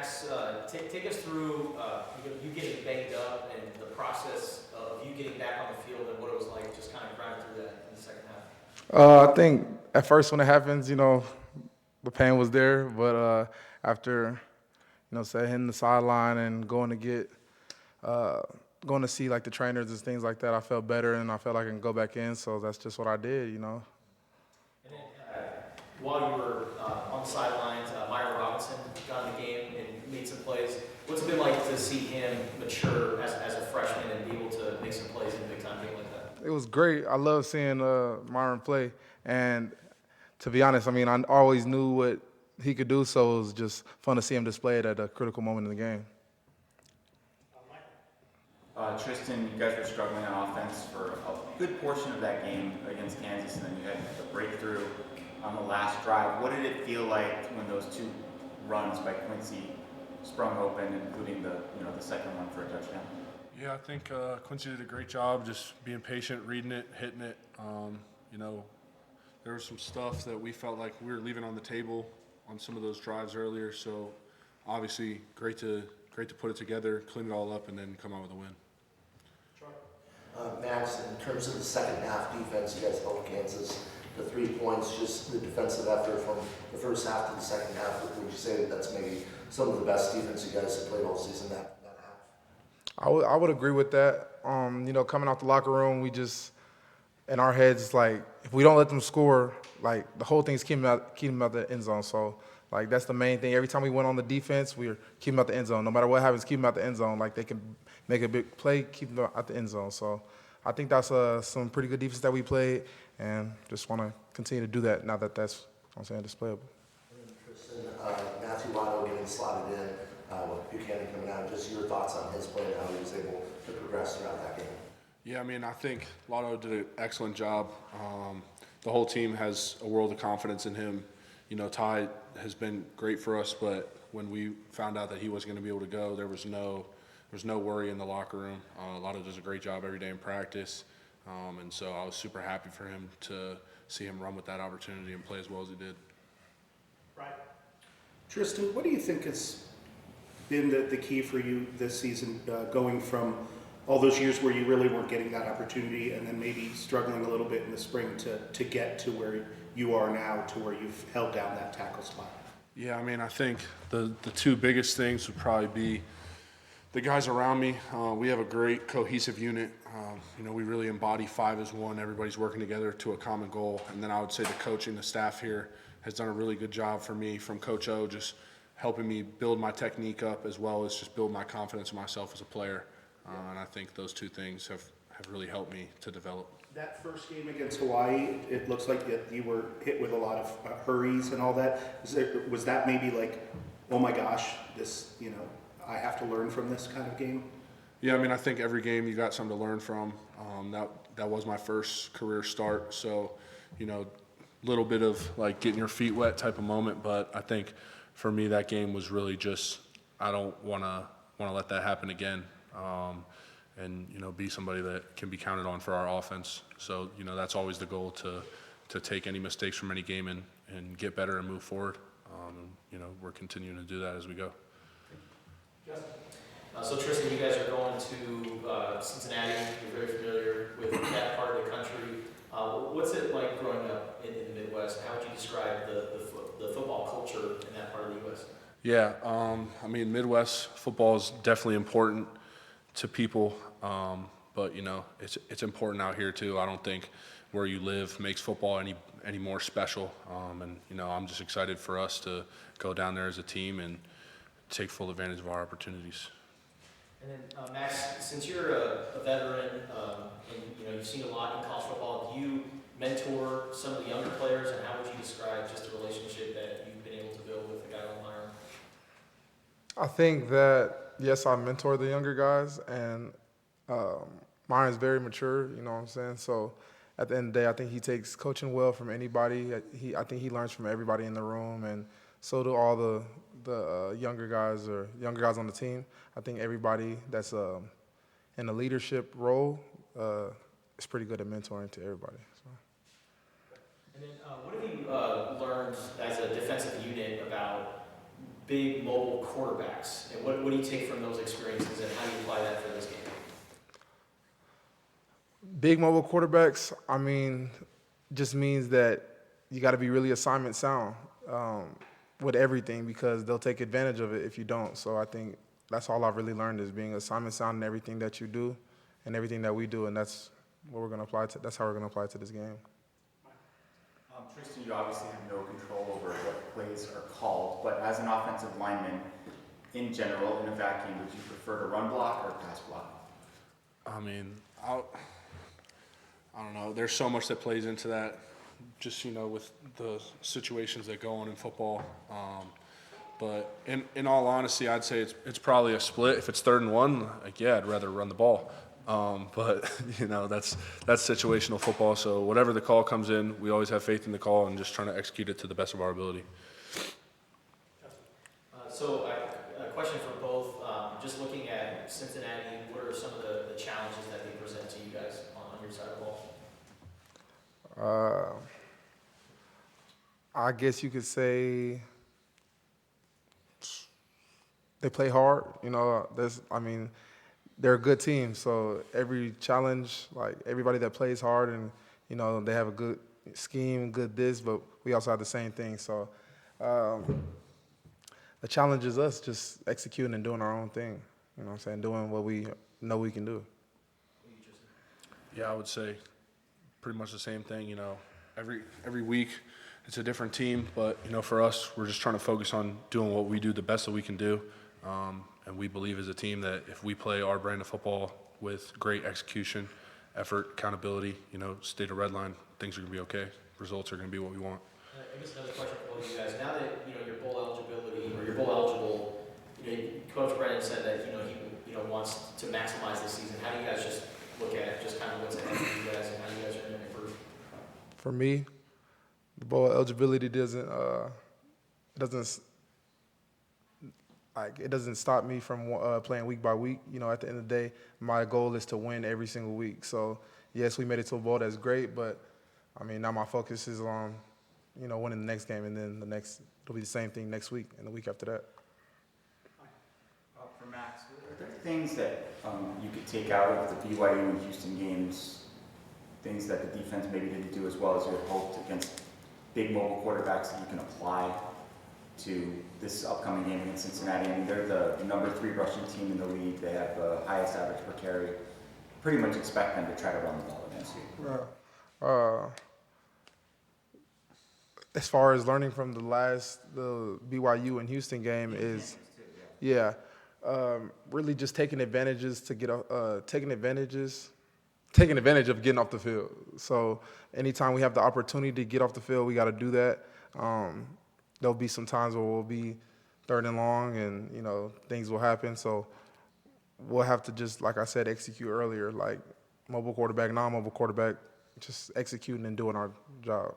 Max, take us through you getting banged up and the process of you getting back on the field and what it was like, just kind of grinding through that in the second half. I think at first when it happens, the pain was there, but after, say hitting the sideline and going to see like the trainers and things like that, I felt better and I felt like I can go back in. So that's just what I did. And then while you were on the sidelines, Myron Robinson got in the game and made some plays. What's it been like to see him mature as a freshman and be able to make some plays in a big-time game like that? It was great. I love seeing Myron play. And to be honest, I always knew what he could do, so it was just fun to see him display it at a critical moment in the game. Tristan, you guys were struggling on offense for a good portion of that game against Kansas, and then you had the breakthrough on the last drive. What did it feel like when those two runs by Quincy sprung open, including the second one for a touchdown? Yeah, I think Quincy did a great job just being patient, reading it, hitting it. There was some stuff that we felt like we were leaving on the table on some of those drives earlier. So obviously great to put it together, clean it all up, and then come out with a win. Max, in terms of the second half defense, you guys held Kansas to 3 points. Just the defensive effort from the first half to the second half. Would you say that's maybe some of the best defense you guys have played all season? That half. I would agree with that. Coming out the locker room, we just in our heads like if we don't let them score, like the whole thing's keeping them out the end zone. So like that's the main thing. Every time we went on the defense, we were keeping them out the end zone. No matter what happens, keep them out the end zone. Like they can make a big play, keep them out the end zone. So I think that's some pretty good defense that we played, and just want to continue to do that now that that's displayable. Tristan, Matthew Lotto getting slotted in with Buchanan coming out. Just your thoughts on his play and how he was able to progress throughout that game. Yeah, I think Lotto did an excellent job. The whole team has a world of confidence in him. Ty has been great for us, but when we found out that he wasn't going to be able to go, there was no worry in the locker room. Lotto does a great job every day in practice, and so I was super happy for him to see him run with that opportunity and play as well as he did. Right. Tristan, what do you think has been the key for you this season, going from all those years where you really weren't getting that opportunity and then maybe struggling a little bit in the spring to get to where you are now, to where you've held down that tackle spot? Yeah, I think the two biggest things would probably be the guys around me. We have a great cohesive unit. We really embody 5 as one. Everybody's working together to a common goal. And then I would say the coaching, the staff here has done a really good job for me, from Coach O, just helping me build my technique up as well as just build my confidence in myself as a player. And I think those two things have really helped me to develop. That first game against Hawaii, it looks like you were hit with a lot of hurries and all that. Was that maybe like, oh my gosh, this, I have to learn from this kind of game? Yeah, I think every game you got something to learn from. That was my first career start, so little bit of like getting your feet wet type of moment. But I think for me that game was really just I don't want to let that happen again, and be somebody that can be counted on for our offense. So that's always the goal, to take any mistakes from any game and get better and move forward. We're continuing to do that as we go. So Tristan, you guys are going to Cincinnati. You're very familiar with that part of the country. What's it like growing up in the Midwest? How would you describe the football culture in that part of the U.S.? Yeah, Midwest football is definitely important to people, but it's important out here too. I don't think where you live makes football any more special, and I'm just excited for us to go down there as a team and take full advantage of our opportunities. And then Max, since you're a veteran and you've seen a lot in college football, do you mentor some of the younger players, and how would you describe just the relationship that you've been able to build with a guy like Myron? I think that, yes, I mentor the younger guys, and Myron's very mature, you know what I'm saying? So at the end of the day, I think he takes coaching well from anybody. I think he learns from everybody in the room, and so do all the younger guys on the team. I think everybody that's in a leadership role is pretty good at mentoring to everybody. So. And then what have you learned as a defensive unit about big mobile quarterbacks, and what do you take from those experiences, and how do you apply that for this game? Big mobile quarterbacks, I mean, just means that you got to be really assignment sound with everything because they'll take advantage of it if you don't. So I think that's all I've really learned is being assignment sound in everything that you do and everything that we do, and that's what we're going to apply to. That's how we're going to apply to this game. Tristan, you obviously have no control over what plays are called, but as an offensive lineman, in general, in a vacuum, would you prefer to run block or pass block? I mean, I don't know. There's so much that plays into that, just, with the situations that go on in football. But in all honesty, I'd say it's probably a split. If it's 3rd and 1, yeah, I'd rather run the ball. But that's situational football. So whatever the call comes in, we always have faith in the call and just trying to execute it to the best of our ability. So a question for both. Just looking at Cincinnati, what are some of the challenges that they present to you guys on your side of the ball? I guess you could say they play hard. They're a good team. So every challenge, like everybody that plays hard and, they have a good scheme, good this, but we also have the same thing. So the challenge is us just executing and doing our own thing. Doing what we know we can do. Yeah, I would say pretty much the same thing. Every week it's a different team, but for us, we're just trying to focus on doing what we do the best that we can do. And we believe as a team that if we play our brand of football with great execution, effort, accountability, stay to red line, things are going to be okay. Results are going to be what we want. I guess another question for both of you guys. Now that you're bowl eligible, Coach Brennan said that he wants to maximize this season. How do you guys just look at just kind of what's ahead for you guys and how you guys are going to improve? For me, the bowl eligibility doesn't stop me from playing week by week. At the end of the day, my goal is to win every single week. So yes, we made it to a bowl. That's great, but now my focus is on winning the next game, and then it'll be the same thing next week and the week after that. For Max, are there things that you could take out of the BYU and Houston games, things that the defense maybe didn't do as well as you had hoped against big mobile quarterbacks that you can apply to this upcoming game against Cincinnati? They're the number 3 rushing team in the league. They have the highest average per carry. Pretty much expect them to try to run the ball against you. As far as learning from the BYU and Houston game is, really just taking advantage of getting off the field. So anytime we have the opportunity to get off the field, we got to do that. There'll be some times where we'll be 3rd and long and, things will happen. So we'll have to just, like I said, execute earlier, like mobile quarterback, non-mobile quarterback, just executing and doing our job.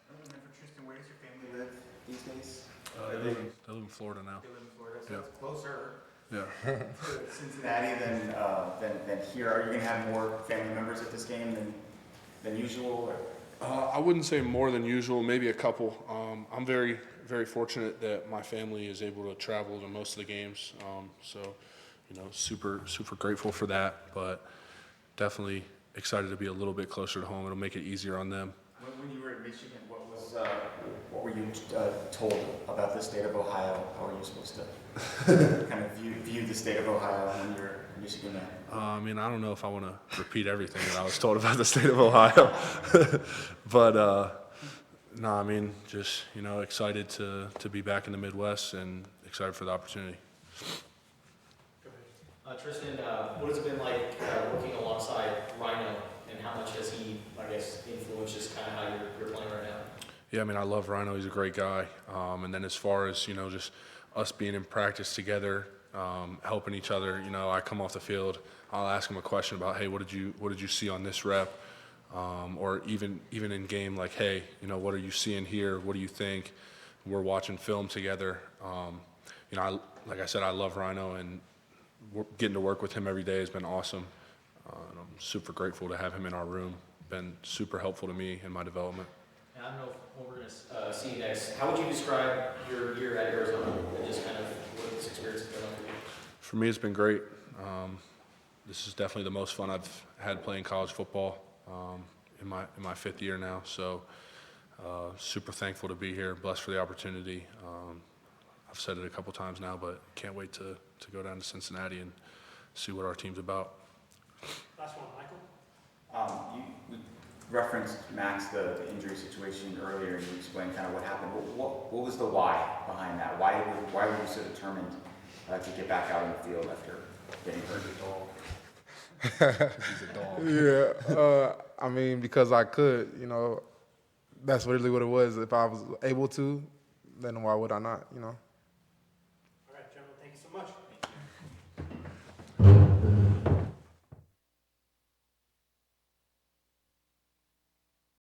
For Tristan, where does your family live these days? They live in Florida now. They live in Florida, so Yeah. it's closer Yeah. to Cincinnati than here. Are you going to have more family members at this game than usual? Or? I wouldn't say more than usual, maybe a couple. I'm very, very fortunate that my family is able to travel to most of the games. So, super, super grateful for that, but definitely excited to be a little bit closer to home. It'll make it easier on them. When you were at Michigan, what were you told about the state of Ohio? How are you supposed to kind of view the state of Ohio when you're a Michigan man? I don't know if I want to repeat everything that I was told about the state of Ohio, but just excited to be back in the Midwest and excited for the opportunity. Tristan, what has it been like working alongside Rhino, and how much has he, influenced just kind of how you're playing right now? Yeah, I love Rhino. He's a great guy. And then as far as, just us being in practice together, helping each other, I come off the field, I'll ask him a question about, hey, what did you see on this rep? Or even in game, like, hey, what are you seeing here? What do you think? We're watching film together. Like I said, I love Rhino, and getting to work with him every day has been awesome. And I'm super grateful to have him in our room. Been super helpful to me in my development. And I don't know when we're going to see you next. How would you describe your year at Arizona and just kind of what this experience has been like for you? For me, it's been great. This is definitely the most fun I've had playing college football in my fifth year now. So super thankful to be here. Blessed for the opportunity. I've said it a couple times now, but can't wait to go down to Cincinnati and see what our team's about. Last one, Michael. You referenced, Max, the injury situation earlier, and you explained kind of what happened. But what was the why behind that? Why were you so determined to get back out in the field after getting hurt? He's a dog. Yeah, I mean, because I could, that's really what it was. If I was able to, then why would I not,